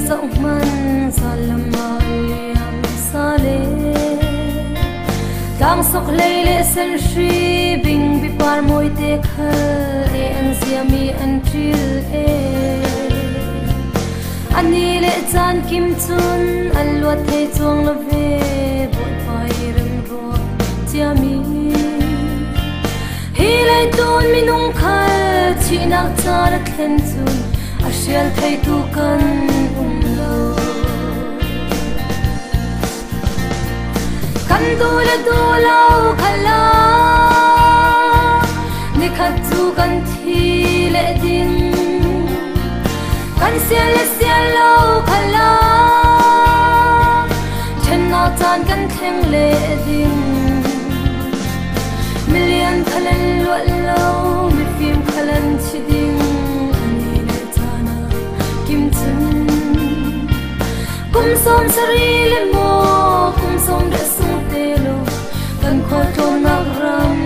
dẫu man xa lầm mà liam xa lê càng sọc lê lê sân suy bình bị par môi tê khờ e an zia mi an tril e anh đi lệ chan kim chun anh luật thấy chuông là về bội phai rừng ruộng chia mi hi lệ tuôn mi nung khal chỉ nạc cha đã khen chun a shial thấy tu cần lâu kan tu le tu lâu khala ni khát tu kan thi lệ din kan sia lâu khala chen na chan kan theng le din million khalan lo lâu mi phim khalan chi ding ani le chana kim chun kum som sari le mo kum som de sung te lo kan kho to na ram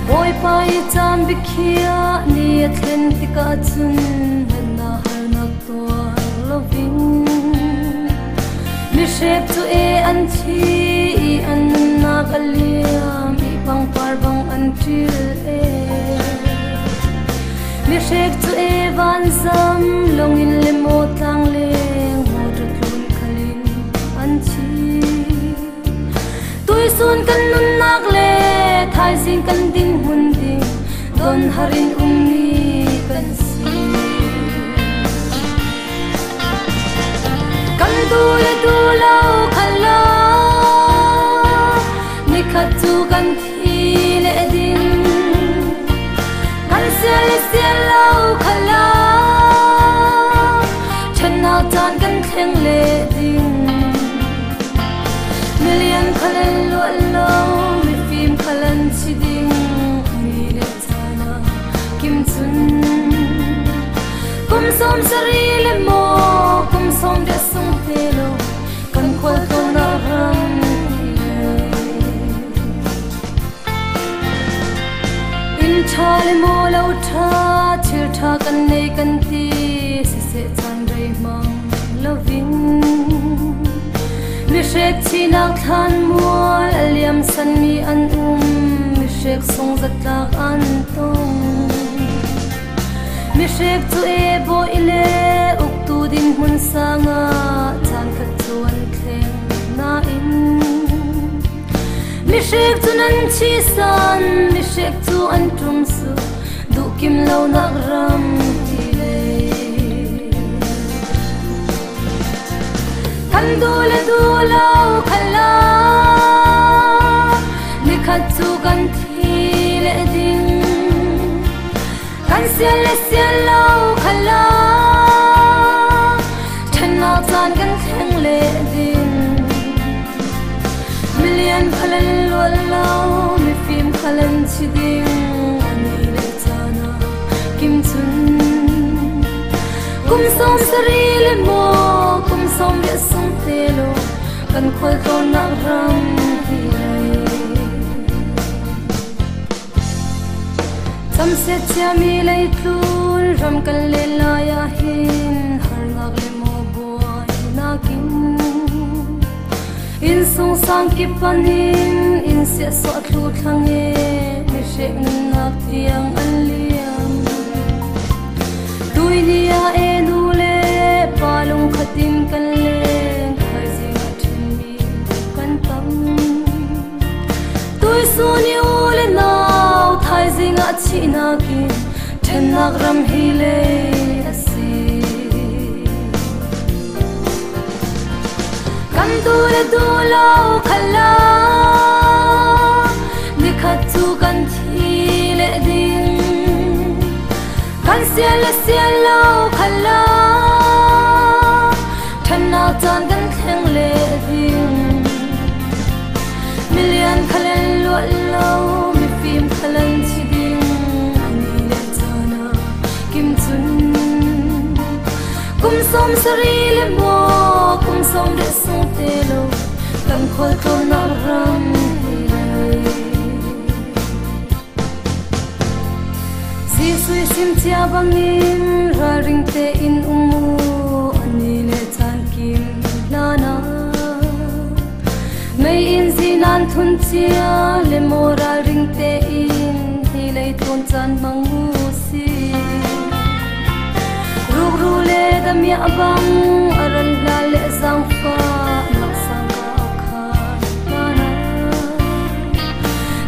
boy pai chan bi khia ni atlantica chun na har na to loving mi shep to e an thi an na kalia mi pang par bang an til e mi shep to e van zam long in le mo tang le mo to tlun khalin an thi tui sun kan nun nak le thai sin kan ding hun ding don harin umni kan si kan du le du lau khala ni khat tu kan thi le din kan sia lau khala chan na chan kan theng le din million khalan lo lo mi phim khalan chi ding mi le chana kim chun kum som sari le mo kum som de sung te lo kan khwal to na ram in chale mo lo tha thil tha kan nei kan ti se se chan rei mang loving mi shek chi nak than mual aliam san mi an mi shek song zat lak an tong mi shek tu e bo ile uk tu din mun sanga chan khat chuan thleng na in mi shek tu nan chi san mi shek tu an tum su du kim lo nak ram ti le kan du le du lau khala ni khat tu kan thi le ding kan sia lau khala chen na chan kan theng le ding million khalan lo lau mi phim khalan chi ding ani le chana kim chun kum som sari le mo kum som de sung te lo kan khol to na ram hi tam se cha mi lai tlur ram kan le la ya hin har ngak le mo boy na kin in sung sang ki panin in se so thlu thang e mi shek nak tiang an liam duinia e nu le palung khatin kan le khai zinga thin mi kan tam tui su ni u le nau thai zinga chi na ki then nak ram hi le asi kan du le du lau khala ni khat tu kan thi le ding kan sia lau khala than na chan kan theng le ding million khalan lo lo mi phim khalan chi ding ani le chana kim chun kum som sari le mo kum som de sung te lo kan khol to na ram si sui si chim chia bangin ra ring te in umu ani le chan kim lana mei in zinan thun chia le mora ring te in hi le thon chan mangu si ru ru le da mi abang aran la le sang fa nak sang ka lana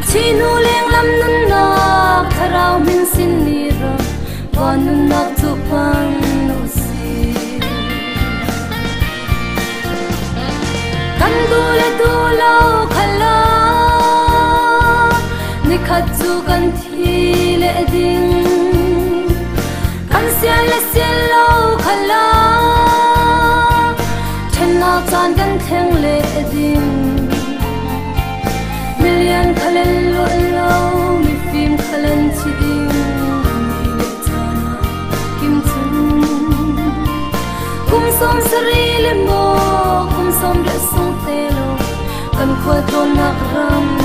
chinu leng lam nun na tharau min sin ni ra wanun nak tu pan no si kan du le du lo khala ni khat chu kan thi le ding kan sia le sia lo khala then na chan kan theng le ding million khalen lo lo mi phim khalen chi ding kum som sari le mo kum som de song te lo kan khwa to nak ram